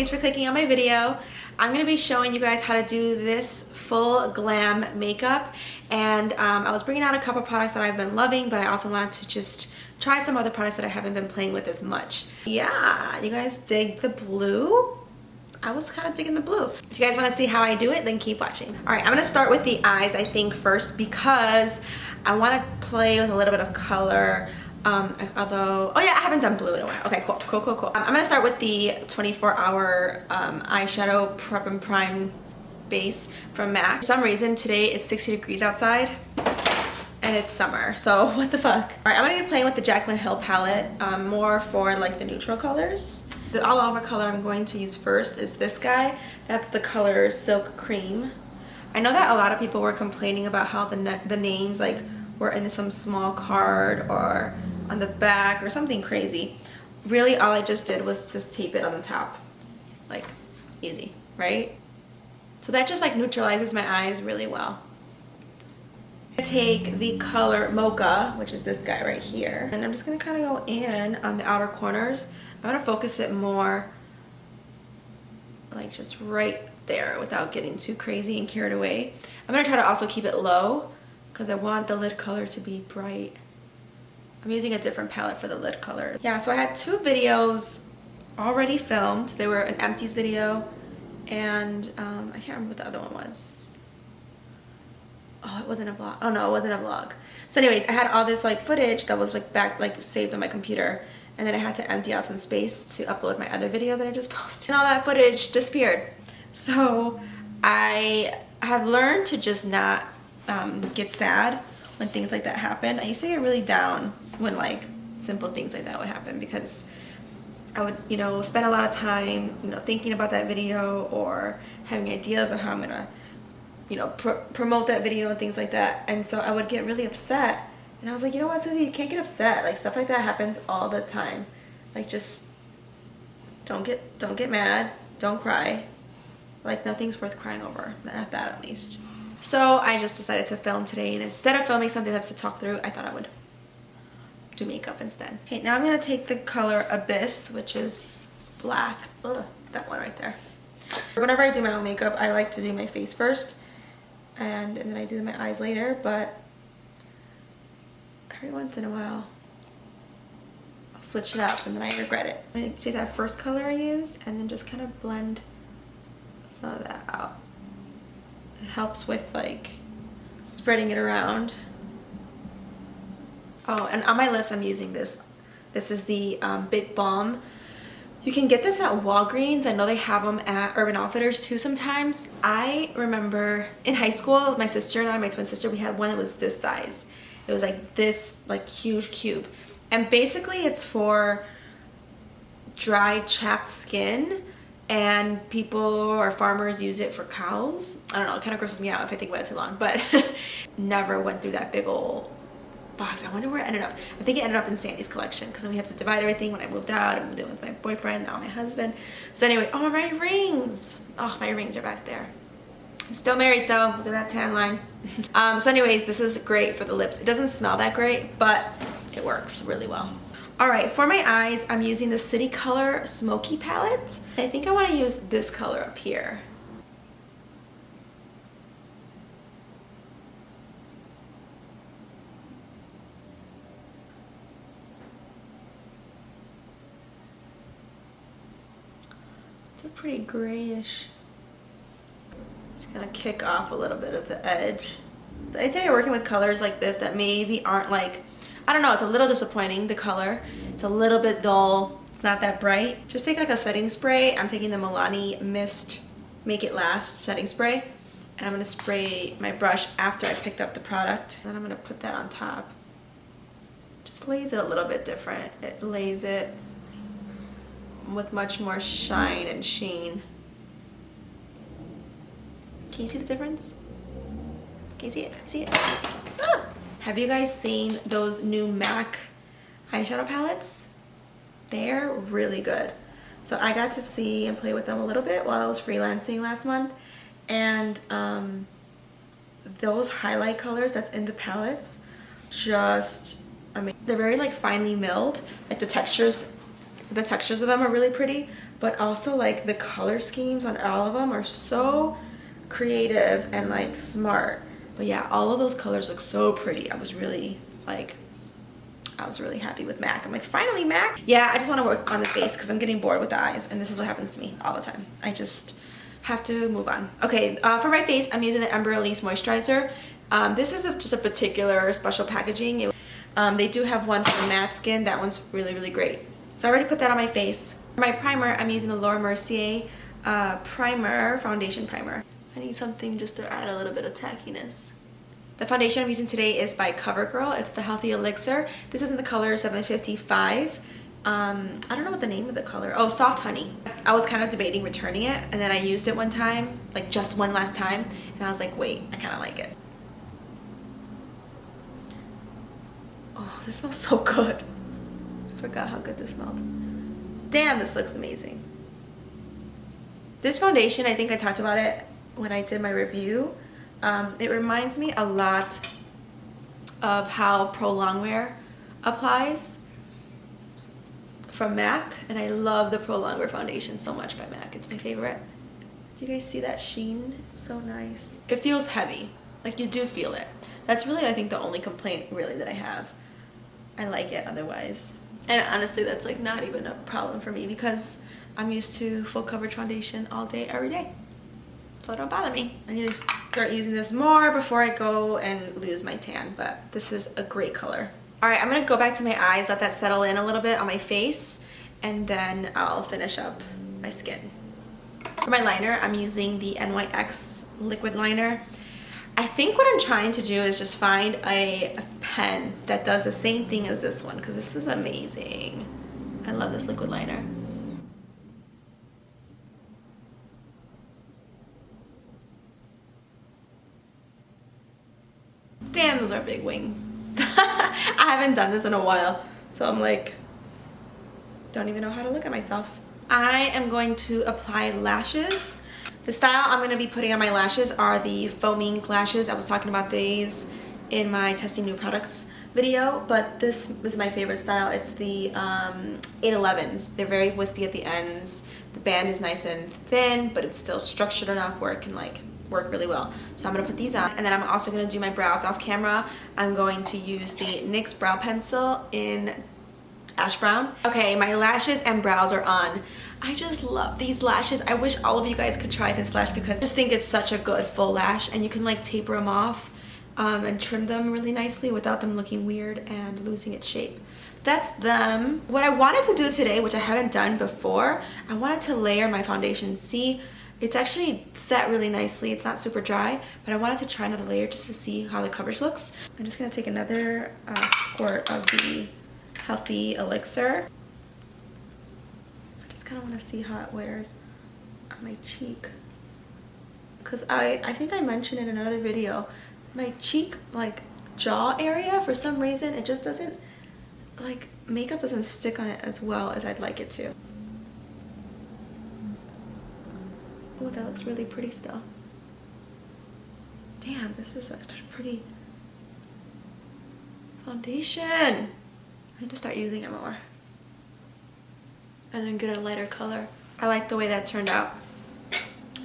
thanks for clicking on my video. I'm going to be showing you guys how to do this full glam makeup, and I was bringing out a couple products that I've been loving, but I also wanted to just try some other products that I haven't been playing with as much. Yeah, you guys dig the blue? I was kind of digging the blue. If you guys want to see how I do it, then keep watching. All right, I'm going to start with the eyes, I think, first, because I want to play with a little bit of color. Although, oh yeah, I haven't done blue in a while. Okay, cool. I'm gonna start with the 24-hour eyeshadow prep and prime base from MAC. For some reason today it's 60 degrees outside and it's summer, so what the fuck. All right, I'm gonna be playing with the Jaclyn Hill palette, more for like the neutral colors. The all-over color I'm going to use first is this guy. That's the Colors Silk Cream. I know that a lot of people were complaining about how the names like were in some small card or on the back or something crazy. Really, all I just did was just tape it on the top. Like, easy, right? So that just like neutralizes my eyes really well. I take the color Mocha, which is this guy right here, and I'm just gonna kind of go in on the outer corners. I'm gonna focus it more like just right there without getting too crazy and carried away. I'm gonna try to also keep it low because I want the lid color to be bright. I'm using a different palette for the lid color. Yeah, so I had two videos already filmed. They were an empties video and I can't remember what the other one was. Oh, it wasn't a vlog. Oh no, it wasn't a vlog. So anyways, I had all this like footage that was like saved on my computer, and then I had to empty out some space to upload my other video that I just posted. And all that footage disappeared. So I have learned to just not get sad when things like that happen. I used to get really down when like simple things like that would happen, because I would, you know, spend a lot of time, you know, thinking about that video or having ideas of how I'm gonna, you know, promote that video and things like that. And so I would get really upset, and I was like, you know what, Susie, you can't get upset. Like, stuff like that happens all the time. Like, just don't get mad, don't cry. Like, nothing's worth crying over, not that at least. So I just decided to film today, and instead of filming something that's to talk through, I thought I would do makeup instead. Okay, now I'm gonna take the color Abyss, which is black. Ugh, that one right there. Whenever I do my own makeup, I like to do my face first, and then I do my eyes later, but every once in a while, I'll switch it up and then I regret it. I'm gonna take that first color I used and then just kind of blend some of that out. It helps with like spreading it around. Oh, and on my lips I'm using this. This is the Big Balm. You can get this at Walgreens. I know they have them at Urban Outfitters too sometimes. I remember in high school, my sister and I, my twin sister, we had one that was this size. It was like this like huge cube. And basically it's for dry, chapped skin, and people or farmers use it for cows. I don't know, it kind of grosses me out if I think about it too long, but never went through that big old box. I wonder where it ended up. I think it ended up in Sandy's collection, because then we had to divide everything when I moved out. I moved in with my boyfriend, now my husband. So anyway, oh, my rings. Oh, my rings are back there. I'm still married though. Look at that tan line. So anyways, this is great for the lips. It doesn't smell that great, but it works really well. All right, for my eyes, I'm using the City Color Smoky palette. I think I want to use this color up here. It's a pretty grayish. Just gonna kick off a little bit of the edge. Anytime you're working with colors like this that maybe aren't like, I don't know, it's a little disappointing, the color. It's a little bit dull. It's not that bright. Just take like a setting spray. I'm taking the Milani Mist Make It Last setting spray, and I'm gonna spray my brush after I picked up the product. Then I'm gonna put that on top. Just lays it a little bit different. It lays it with much more shine and sheen. Can you see the difference? Can you see it? See it? Ah! Have you guys seen those new MAC eyeshadow palettes? They're really good. So I got to see and play with them a little bit while I was freelancing last month, and those highlight colors that's in the palettes, just, I mean, they're very like finely milled. Like the textures the textures of them are really pretty, but also like the color schemes on all of them are so creative and like smart. But yeah, all of those colors look so pretty. I was really happy with MAC. I'm like, finally MAC. Yeah, I just want to work on the face because I'm getting bored with the eyes, and this is what happens to me all the time. I just have to move on. Okay, for my face, I'm using the Embryolisse moisturizer. This is just a particular special packaging. They do have one for matte skin. That one's really, really great. So I already put that on my face. For my primer, I'm using the Mercier foundation primer. I need something just to add a little bit of tackiness. The foundation I'm using today is by Covergirl. It's the Healthy Elixir. This is in the color 755. I don't know what the name of the color. Oh, Soft Honey. I was kind of debating returning it, and then I used it one time, like just one last time, and I was like, wait, I kind of like it. Oh, this smells so good. I forgot how good this smelled. Damn, this looks amazing. This foundation, I think I talked about it when I did my review. It reminds me a lot of how Pro Longwear applies from MAC, and I love the Pro Longwear foundation so much by MAC. It's my favorite. Do you guys see that sheen? It's so nice. It feels heavy. Like, you do feel it. That's really, I think, the only complaint really that I have. I like it otherwise. And honestly, that's like not even a problem for me because I'm used to full coverage foundation all day, every day. So it don't bother me. I need to start using this more before I go and lose my tan, but this is a great color. All right, I'm gonna go back to my eyes, let that settle in a little bit on my face, and then I'll finish up my skin. For my liner, I'm using the NYX liquid liner. I think what I'm trying to do is just find a pen that does the same thing as this one, because this is amazing. I love this liquid liner. Damn, those are big wings. I haven't done this in a while, so I'm like, don't even know how to look at myself. I am going to apply lashes. The style I'm going to be putting on my lashes are the Faux MInk lashes. I was talking about these in my testing new products video, but this is my favorite style. It's the 811s. They're very wispy at the ends. The band is nice and thin, but it's still structured enough where it can like work really well. So I'm going to put these on, and then I'm also going to do my brows off camera. I'm going to use the NYX Brow Pencil in Ash Brown. Okay, my lashes and brows are on. I just love these lashes. I wish all of you guys could try this lash because I just think it's such a good full lash, and you can like taper them off and trim them really nicely without them looking weird and losing its shape. That's them. What I wanted to do today, which I haven't done before, I wanted to layer my foundation. See, it's actually set really nicely. It's not super dry, but I wanted to try another layer just to see how the coverage looks. I'm just gonna take another squirt of the Healthy Elixir. I just kind of want to see how it wears on my cheek, because I think I mentioned in another video, my cheek, like jaw area, for some reason it just doesn't, like, makeup doesn't stick on it as well as I'd like it to. Oh, that looks really pretty still. Damn, this is such a pretty foundation. I need to start using it more. And then get a lighter color. I like the way that turned out.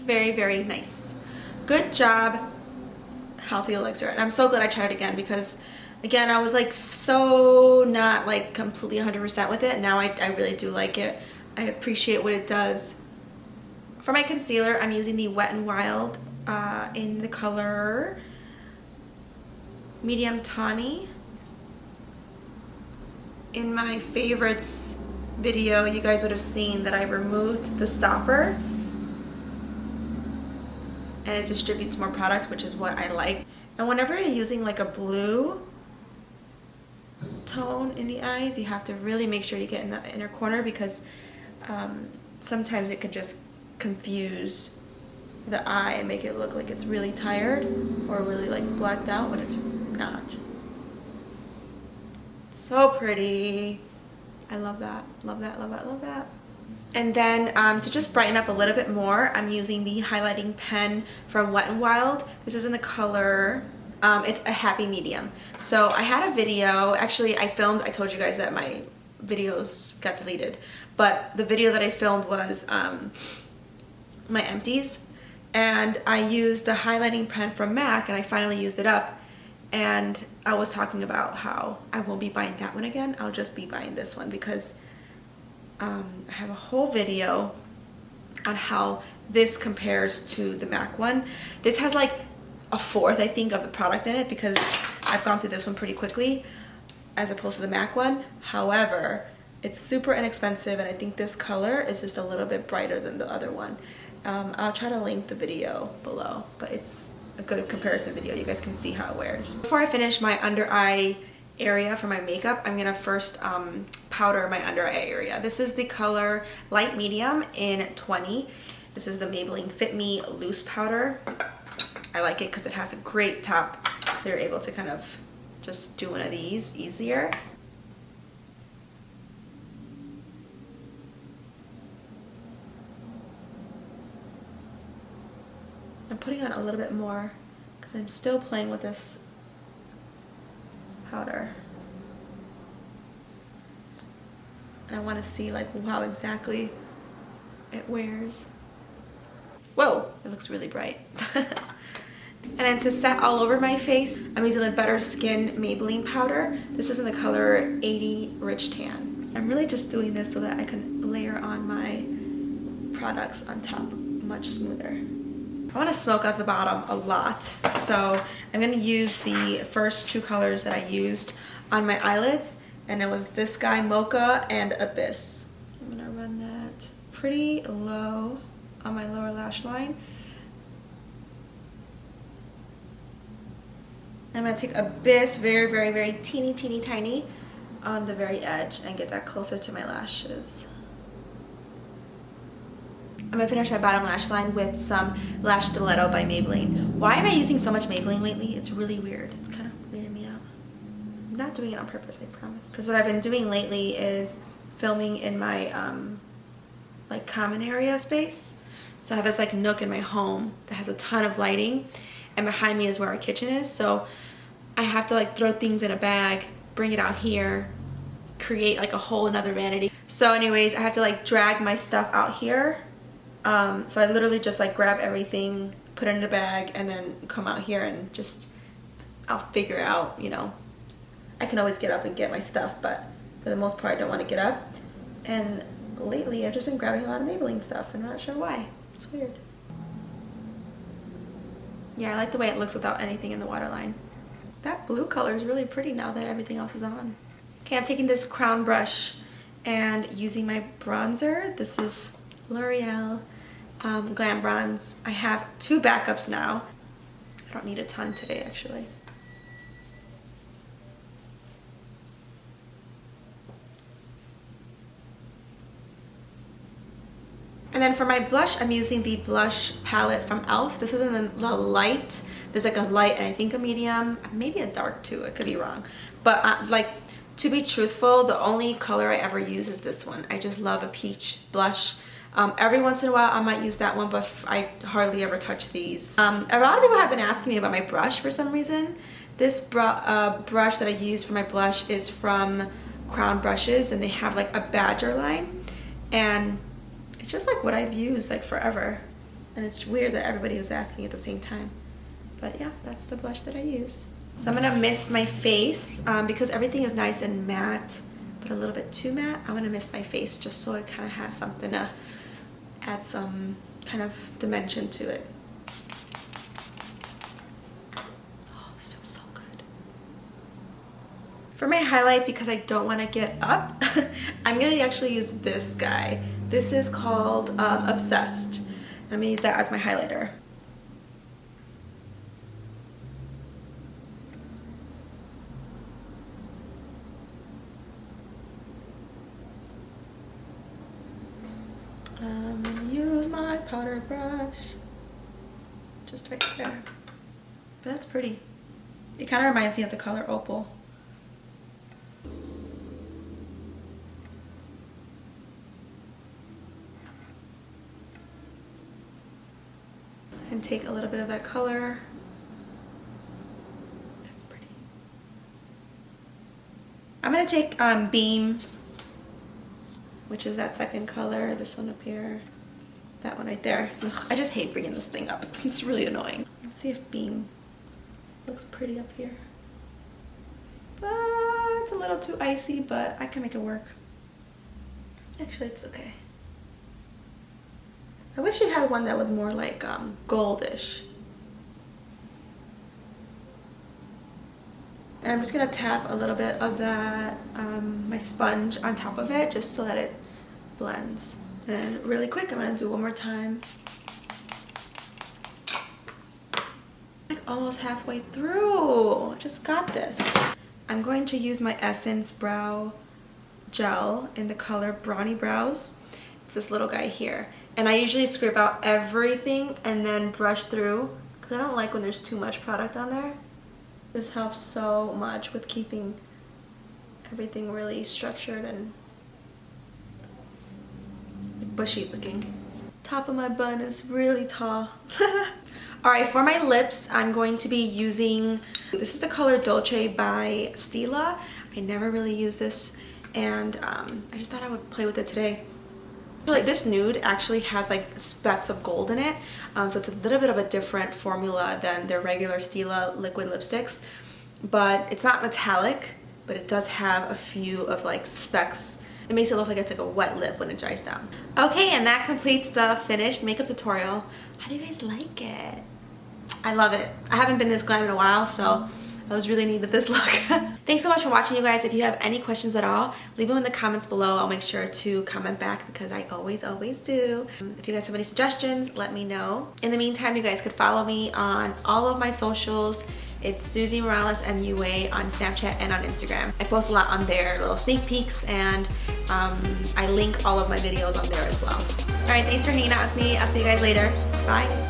Very, very nice. Good job, Healthy Elixir. And I'm so glad I tried it again because, again, I was like so not like completely 100% with it. Now I really do like it. I appreciate what it does. For my concealer, I'm using the Wet n Wild in the color Medium Tawny. In my favorites video, you guys would have seen that I removed the stopper and it distributes more product, which is what I like. And whenever you're using like a blue tone in the eyes, you have to really make sure you get in the inner corner because sometimes it could just confuse the eye and make it look like it's really tired or really like blacked out when it's not. So pretty. I love that, love that, love that, love that. And then to just brighten up a little bit more, I'm using the highlighting pen from Wet n Wild. This is in the color, it's a happy medium. So I had a video, actually I told you guys that my videos got deleted. But the video that I filmed was my empties, and I used the highlighting pen from MAC, and I finally used it up. And I was talking about how I won't be buying that one again. I'll just be buying this one because I have a whole video on how this compares to the MAC one. This has like a fourth, I think, of the product in it because I've gone through this one pretty quickly as opposed to the MAC one. However, it's super inexpensive, and I think this color is just a little bit brighter than the other one. I'll try to link the video below, but it's a good comparison video. You guys can see how it wears. Before I finish my under eye area for my makeup, I'm gonna first powder my under eye area. This is the color Light Medium in 20. This is the Maybelline Fit Me Loose Powder. I like it because it has a great top, so you're able to kind of just do one of these easier. I'm putting on a little bit more because I'm still playing with this powder. And I want to see like how exactly it wears. Whoa, it looks really bright. And then to set all over my face, I'm using the Better Skin Maybelline powder. This is in the color 80 Rich Tan. I'm really just doing this so that I can layer on my products on top much smoother. I want to smoke out the bottom a lot, so I'm going to use the first two colors that I used on my eyelids, and it was this guy, Mocha and Abyss. I'm going to run that pretty low on my lower lash line. I'm going to take Abyss very, very, very teeny, teeny, tiny on the very edge and get that closer to my lashes. I'm going to finish my bottom lash line with some Lash Stiletto by Maybelline. Why am I using so much Maybelline lately? It's really weird. It's kind of weirding me out. I'm not doing it on purpose, I promise. Because what I've been doing lately is filming in my like common area space. So I have this like nook in my home that has a ton of lighting, and behind me is where our kitchen is. So I have to like throw things in a bag, bring it out here, create like a whole another vanity. So anyways, I have to like drag my stuff out here. So I literally just like grab everything, put it in a bag, and then come out here and just, I'll figure out, you know, I can always get up and get my stuff, but for the most part I don't want to get up. And lately I've just been grabbing a lot of Maybelline stuff, and I'm not sure why. It's weird. Yeah, I like the way it looks without anything in the waterline. That blue color is really pretty now that everything else is on. Okay, I'm taking this crown brush and using my bronzer. This is L'Oreal Glam Bronze. I have two backups now. I don't need a ton today, actually. And then for my blush, I'm using the blush palette from e.l.f. This is in the light. There's like a light and I think a medium, maybe a dark too, I could be wrong. But like, to be truthful, the only color I ever use is this one. I just love a peach blush. Every once in a while I might use that one, but I hardly ever touch these. A lot of people have been asking me about my brush for some reason. This brush that I use for my blush is from Crown Brushes, and they have like a badger line, and it's just like what I've used like forever, and it's weird that everybody was asking at the same time. But yeah, that's the blush that I use. So I'm gonna mist my face because everything is nice and matte, but a little bit too matte. I'm gonna mist my face just so it kind of has something to add some kind of dimension to it. Oh, this feels so good. For my highlight, because I don't want to get up, I'm gonna actually use this guy. This is called Obsessed. I'm gonna use that as my highlighter. I'm gonna use my powder brush just right there. But that's pretty. It kind of reminds me of the color Opal. And take a little bit of that color. That's pretty. I'm gonna take Beam which is that second color. This one up here. That one right there. Ugh, I just hate bringing this thing up. It's really annoying. Let's see if Beam looks pretty up here. It's a little too icy, but I can make it work. Actually, it's okay. I wish it had one that was more like goldish. And I'm just gonna tap a little bit of that, my sponge on top of it, just so that it blends. And really quick, I'm gonna do it one more time. Like almost halfway through. Just got this. I'm going to use my Essence Brow Gel in the color Brawny Brows. It's this little guy here. And I usually scrape out everything and then brush through because I don't like when there's too much product on there. This helps so much with keeping everything really structured and bushy looking. Top of my bun is really tall. Alright, for my lips, I'm going to be using, this is the color Dolce by Stila. I never really use this, and I just thought I would play with it today. I feel like this nude actually has like specks of gold in it, so it's a little bit of a different formula than their regular Stila liquid lipsticks, but it's not metallic, but it does have a few of like specks. It makes it look like it's like a wet lip when it dries down. Okay, and that completes the finished makeup tutorial. How do you guys like it? I love it. I haven't been this glam in a while, so I was really needed this look. Thanks so much for watching, you guys. If you have any questions at all, leave them in the comments below. I'll make sure to comment back because I always do. If you guys have any suggestions, let me know. In the meantime, you guys could follow me on all of my socials. It's Susie Morales MUA on Snapchat and on Instagram. I post a lot on there, little sneak peeks, and I link all of my videos on there as well. Alright, thanks for hanging out with me. I'll see you guys later. Bye.